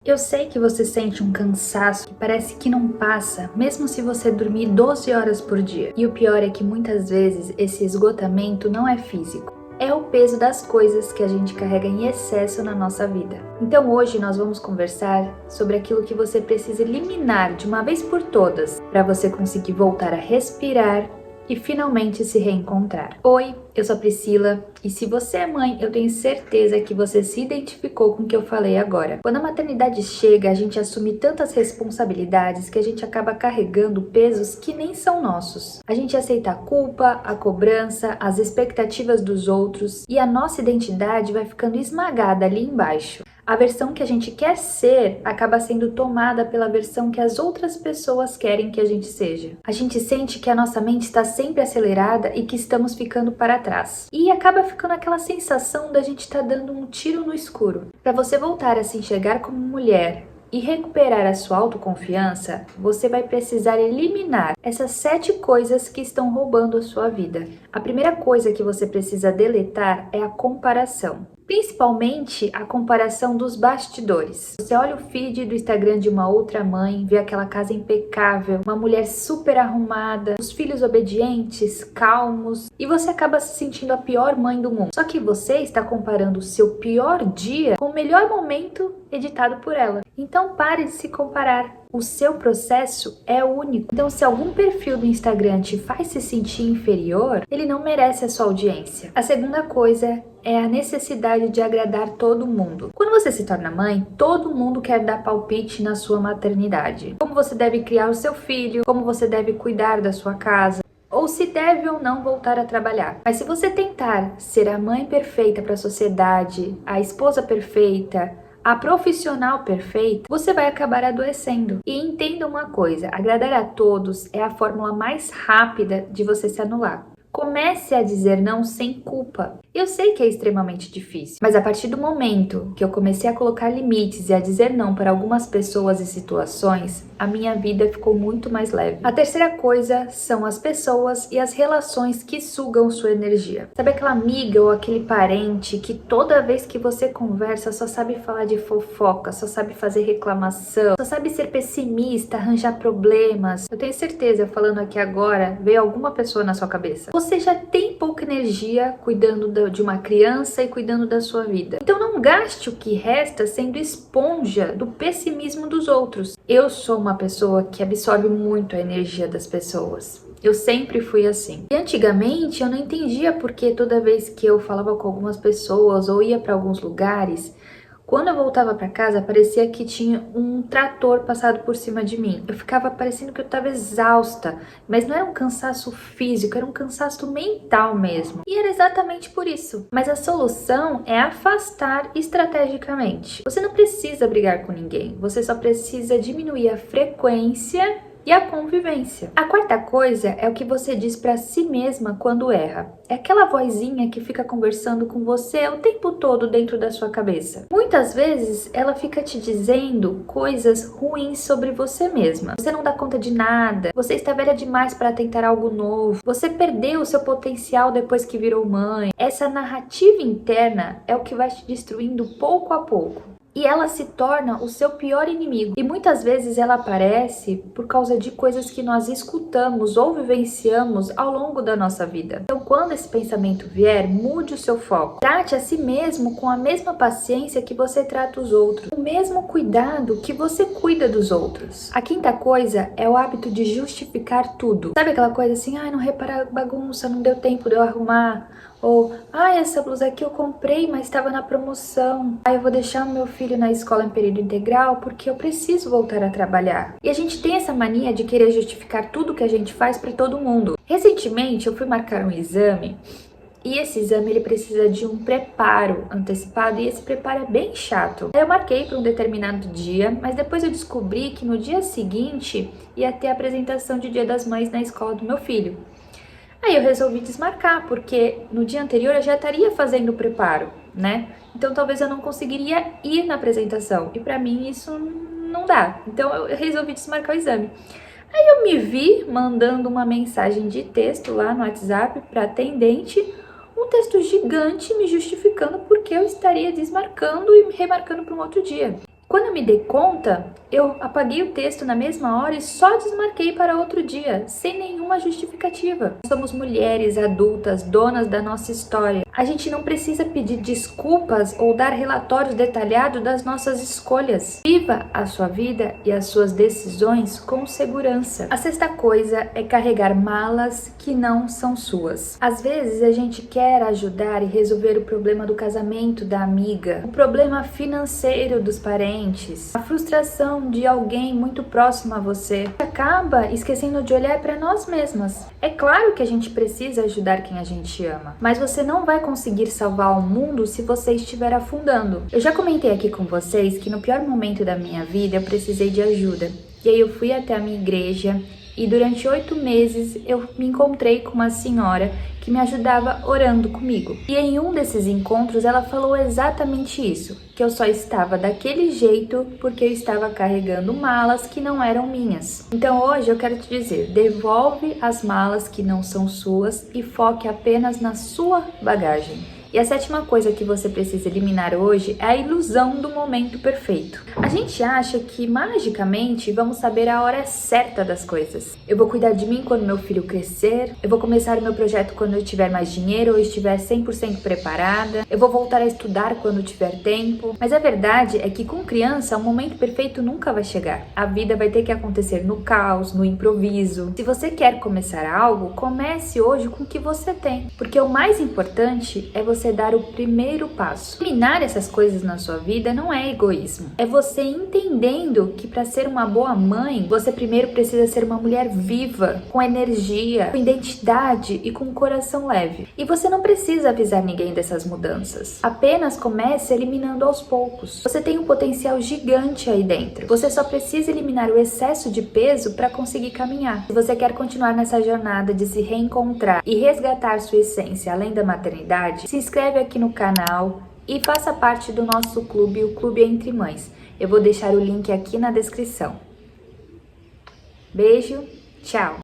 Eu sei que você sente um cansaço que parece que não passa, mesmo se você dormir 12 horas por dia. E o pior é que muitas vezes esse esgotamento não é físico. É o peso das coisas que a gente carrega em excesso na nossa vida. Então hoje nós vamos conversar sobre aquilo que você precisa eliminar de uma vez por todas, para você conseguir voltar a respirar e finalmente se reencontrar. Oi, eu sou a Priscila e se você é mãe, eu tenho certeza que você se identificou com o que eu falei agora. Quando a maternidade chega, a gente assume tantas responsabilidades que a gente acaba carregando pesos que nem são nossos. A gente aceita a culpa, a cobrança, as expectativas dos outros e a nossa identidade vai ficando esmagada ali embaixo. A versão que a gente quer ser acaba sendo tomada pela versão que as outras pessoas querem que a gente seja. A gente sente que a nossa mente está sempre acelerada e que estamos ficando para trás. E acaba ficando aquela sensação da gente estar dando um tiro no escuro. Para você voltar a se enxergar como mulher e recuperar a sua autoconfiança, você vai precisar eliminar essas 7 coisas que estão roubando a sua vida. A primeira coisa que você precisa deletar é a comparação. Principalmente a comparação dos bastidores. Você olha o feed do Instagram de uma outra mãe, vê aquela casa impecável, uma mulher super arrumada, os filhos obedientes, calmos, e você acaba se sentindo a pior mãe do mundo. Só que você está comparando o seu pior dia com o melhor momento editado por ela. Então pare de se comparar. O seu processo é único. Então, se algum perfil do Instagram te faz se sentir inferior, ele não merece a sua audiência. A segunda coisa é a necessidade de agradar todo mundo. Quando você se torna mãe, todo mundo quer dar palpite na sua maternidade. Como você deve criar o seu filho, como você deve cuidar da sua casa, ou se deve ou não voltar a trabalhar. Mas se você tentar ser a mãe perfeita para a sociedade, a esposa perfeita, a profissional perfeita, você vai acabar adoecendo. E entenda uma coisa, agradar a todos é a fórmula mais rápida de você se anular. Comece a dizer não sem culpa. Eu sei que é extremamente difícil, mas a partir do momento que eu comecei a colocar limites e a dizer não para algumas pessoas e situações, a minha vida ficou muito mais leve. A terceira coisa são as pessoas e as relações que sugam sua energia. Sabe aquela amiga ou aquele parente que toda vez que você conversa só sabe falar de fofoca, só sabe fazer reclamação, só sabe ser pessimista, arranjar problemas? Eu tenho certeza, falando aqui agora, veio alguma pessoa na sua cabeça. Você já tem pouca energia cuidando de uma criança e cuidando da sua vida. Então não gaste o que resta sendo esponja do pessimismo dos outros. Eu sou uma pessoa que absorve muito a energia das pessoas. Eu sempre fui assim. E antigamente eu não entendia porque toda vez que eu falava com algumas pessoas ou ia para alguns lugares, quando eu voltava para casa, parecia que tinha um trator passado por cima de mim. Eu ficava parecendo que eu estava exausta, mas não era um cansaço físico, era um cansaço mental mesmo. E era exatamente por isso. Mas a solução é afastar estrategicamente. Você não precisa brigar com ninguém, você só precisa diminuir a frequência e a convivência. A quarta coisa é o que você diz para si mesma quando erra. É aquela vozinha que fica conversando com você o tempo todo dentro da sua cabeça. Muitas vezes ela fica te dizendo coisas ruins sobre você mesma. Você não dá conta de nada, você está velha demais para tentar algo novo, você perdeu o seu potencial depois que virou mãe. Essa narrativa interna é o que vai te destruindo pouco a pouco. E ela se torna o seu pior inimigo. E muitas vezes ela aparece por causa de coisas que nós escutamos ou vivenciamos ao longo da nossa vida. Então, quando esse pensamento vier, mude o seu foco. Trate a si mesmo com a mesma paciência que você trata os outros. O mesmo cuidado que você cuida dos outros. A quinta coisa é o hábito de justificar tudo. Sabe aquela coisa assim, não repara a bagunça, não deu tempo de eu arrumar. Ou, essa blusa aqui eu comprei, mas estava na promoção. Eu vou deixar o meu filho na escola em período integral porque eu preciso voltar a trabalhar. E a gente tem essa mania de querer justificar tudo que a gente faz para todo mundo. Recentemente eu fui marcar um exame e esse exame ele precisa de um preparo antecipado e esse preparo é bem chato. Eu marquei para um determinado dia, mas depois eu descobri que no dia seguinte ia ter a apresentação de Dia das Mães na escola do meu filho. Aí eu resolvi desmarcar, porque no dia anterior eu já estaria fazendo o preparo, né? Então talvez eu não conseguiria ir na apresentação. E pra mim isso não dá. Então eu resolvi desmarcar o exame. Aí eu me vi mandando uma mensagem de texto lá no WhatsApp pra atendente, um texto gigante me justificando porque eu estaria desmarcando e remarcando para um outro dia. Quando eu me dei conta, eu apaguei o texto na mesma hora e só desmarquei para outro dia, sem nenhuma justificativa. Somos mulheres adultas, donas da nossa história. A gente não precisa pedir desculpas ou dar relatórios detalhados das nossas escolhas. Viva a sua vida e as suas decisões com segurança. A sexta coisa é carregar malas que não são suas. Às vezes a gente quer ajudar e resolver o problema do casamento da amiga, o problema financeiro dos parentes, a frustração de alguém muito próximo a você. Acaba esquecendo de olhar para nós mesmas. É claro que a gente precisa ajudar quem a gente ama, mas você não vai conseguir salvar o mundo se você estiver afundando. Eu já comentei aqui com vocês que no pior momento da minha vida eu precisei de ajuda. E aí eu fui até a minha igreja e durante 8 meses eu me encontrei com uma senhora que me ajudava orando comigo. E em um desses encontros ela falou exatamente isso, que eu só estava daquele jeito porque eu estava carregando malas que não eram minhas. Então hoje eu quero te dizer, devolve as malas que não são suas e foque apenas na sua bagagem. E a sétima coisa que você precisa eliminar hoje é a ilusão do momento perfeito. A gente acha que magicamente vamos saber a hora certa das coisas. Eu vou cuidar de mim quando meu filho crescer, eu vou começar o meu projeto quando eu tiver mais dinheiro ou estiver 100% preparada, eu vou voltar a estudar quando tiver tempo. Mas a verdade é que com criança o momento perfeito nunca vai chegar. A vida vai ter que acontecer no caos, no improviso. Se você quer começar algo, comece hoje com o que você tem, porque o mais importante é você dar o primeiro passo. Eliminar essas coisas na sua vida não é egoísmo. É você entendendo que para ser uma boa mãe, você primeiro precisa ser uma mulher viva, com energia, com identidade e com um coração leve. E você não precisa avisar ninguém dessas mudanças. Apenas comece eliminando aos poucos. Você tem um potencial gigante aí dentro. Você só precisa eliminar o excesso de peso para conseguir caminhar. Se você quer continuar nessa jornada de se reencontrar e resgatar sua essência além da maternidade, se inscreve aqui no canal e faça parte do nosso clube, o Clube Entre Mães. Eu vou deixar o link aqui na descrição. Beijo, tchau!